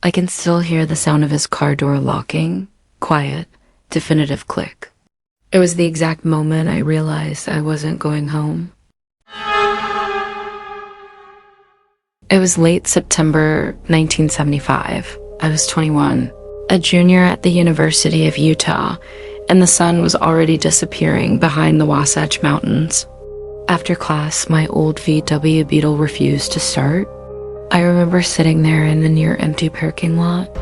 I can still hear the sound of his car door locking. Quiet, definitive click. It was the exact moment I realized I wasn't going home. It was late September 1975. I was 21, a junior at the University of Utah, and the sun was already disappearing behind the Wasatch Mountains. After class, my old VW Beetle refused to start. I remember sitting there in the near-empty parking lot,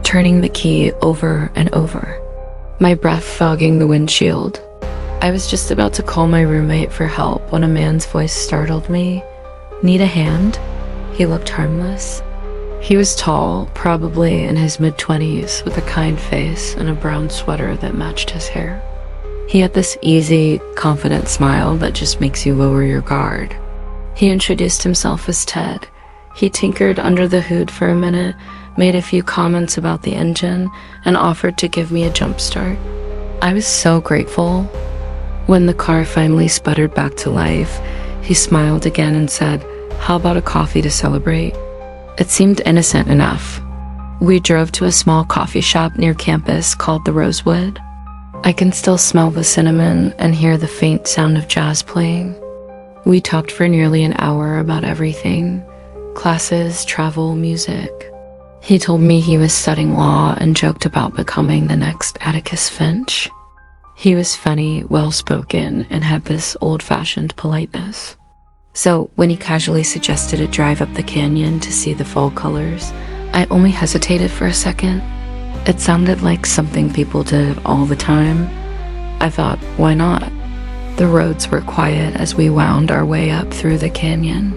turning the key over and over, my breath fogging the windshield. I was just about to call my roommate for help when a man's voice startled me. "Need a hand?" He looked harmless. He was tall, probably in his mid-20s, with a kind face and a brown sweater that matched his hair. He had this easy, confident smile that just makes you lower your guard. He introduced himself as Ted. He tinkered under the hood for a minute, made a few comments about the engine, and offered to give me a jump start. I was so grateful. When the car finally sputtered back to life, he smiled again and said, "How about a coffee to celebrate?" It seemed innocent enough. We drove to a small coffee shop near campus called the Rosewood. I can still smell the cinnamon and hear the faint sound of jazz playing. We talked for nearly an hour about everything: classes, travel, music. He told me he was studying law and joked about becoming the next Atticus Finch. He was funny, well-spoken, and had this old-fashioned politeness. So when he casually suggested a drive up the canyon to see the fall colors, I only hesitated for a second. It sounded like something people did all the time. I thought, why not? The roads were quiet as we wound our way up through the canyon.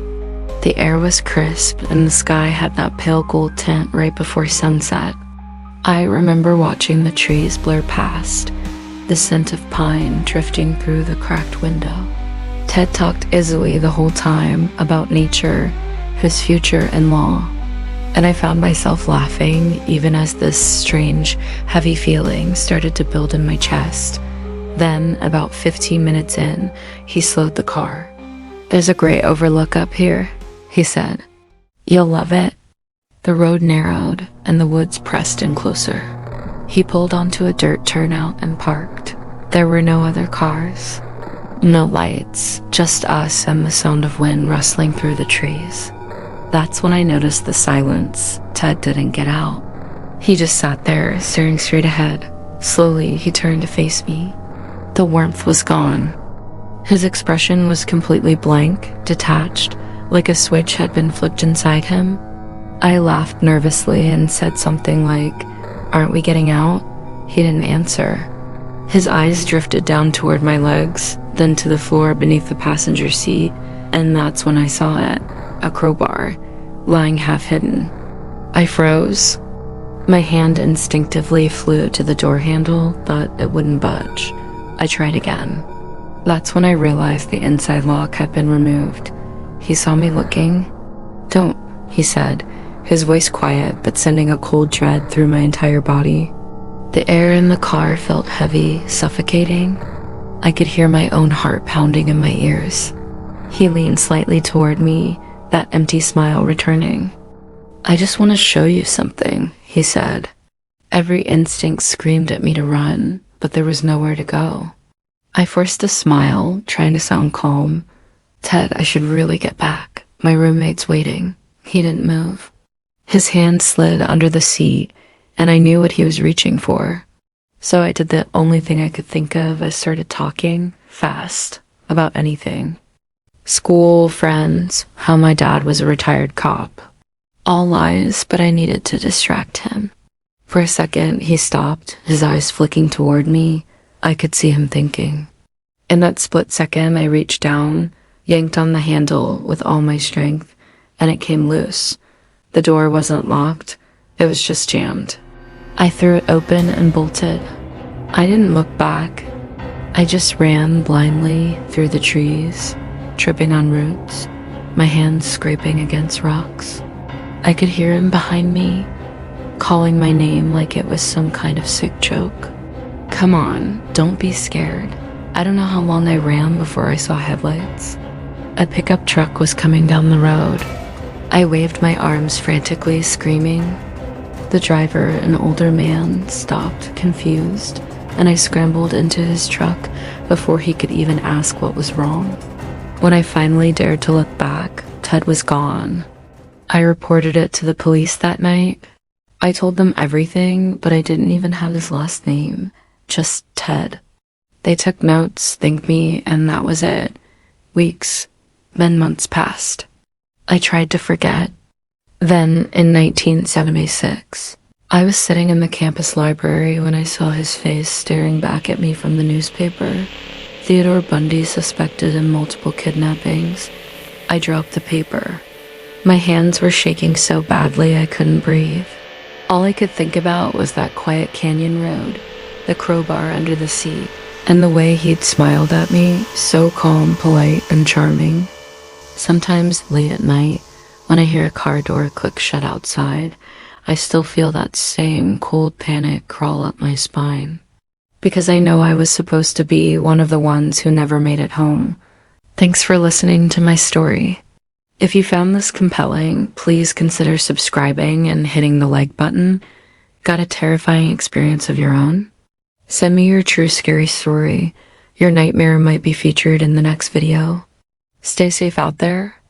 The air was crisp and the sky had that pale gold tint right before sunset. I remember watching the trees blur past, the scent of pine drifting through the cracked window. Ted talked easily the whole time about nature, his future, and law, and I found myself laughing even as this strange, heavy feeling started to build in my chest. Then, about 15 minutes in, he slowed the car. "There's a great overlook up here," he said. "You'll love it." The road narrowed and the woods pressed in closer. He pulled onto a dirt turnout and parked. There were no other cars. No lights, just us and the sound of wind rustling through the trees. That's when I noticed the silence. Ted didn't get out. He just sat there, staring straight ahead. Slowly, he turned to face me. The warmth was gone. His expression was completely blank, detached, like a switch had been flipped inside him. I laughed nervously and said something like, "Aren't we getting out?" He didn't answer. His eyes drifted down toward my legs, then to the floor beneath the passenger seat, and that's when I saw it, a crowbar, lying half hidden. I froze. My hand instinctively flew to the door handle, but it wouldn't budge. I tried again. That's when I realized the inside lock had been removed. He saw me looking. "Don't," he said, his voice quiet but sending a cold dread through my entire body. The air in the car felt heavy, suffocating. I could hear my own heart pounding in my ears. He leaned slightly toward me, that empty smile returning. "I just want to show you something," he said. Every instinct screamed at me to run, but there was nowhere to go. I forced a smile, trying to sound calm. "Ted, I should really get back. My roommate's waiting." He didn't move. His hand slid under the seat, and I knew what he was reaching for. So I did the only thing I could think of. I started talking, fast, about anything. School, friends, how my dad was a retired cop. All lies, but I needed to distract him. For a second, he stopped, his eyes flicking toward me. I could see him thinking. In that split second, I reached down, yanked on the handle with all my strength, and it came loose. The door wasn't locked, it was just jammed. I threw it open and bolted. I didn't look back. I just ran blindly through the trees, tripping on roots, my hands scraping against rocks. I could hear him behind me, calling my name like it was some kind of sick joke. "Come on, don't be scared." I don't know how long I ran before I saw headlights. A pickup truck was coming down the road. I waved my arms frantically, screaming, The driver, an older man, stopped, confused, and I scrambled into his truck before he could even ask what was wrong. When I finally dared to look back, Ted was gone. I reported it to the police that night. I told them everything, but I didn't even have his last name, just Ted. They took notes, thanked me, and that was it. Weeks, then months passed. I tried to forget. Then, in 1976, I was sitting in the campus library when I saw his face staring back at me from the newspaper. Theodore Bundy suspected in multiple kidnappings. I dropped the paper. My hands were shaking so badly I couldn't breathe. All I could think about was that quiet canyon road, the crowbar under the seat, and the way he'd smiled at me, so calm, polite, and charming. Sometimes late at night, when I hear a car door click shut outside, I still feel that same cold panic crawl up my spine. Because I know I was supposed to be one of the ones who never made it home. Thanks for listening to my story. If you found this compelling, please consider subscribing and hitting the like button. Got a terrifying experience of your own? Send me your true scary story. Your nightmare might be featured in the next video. Stay safe out there.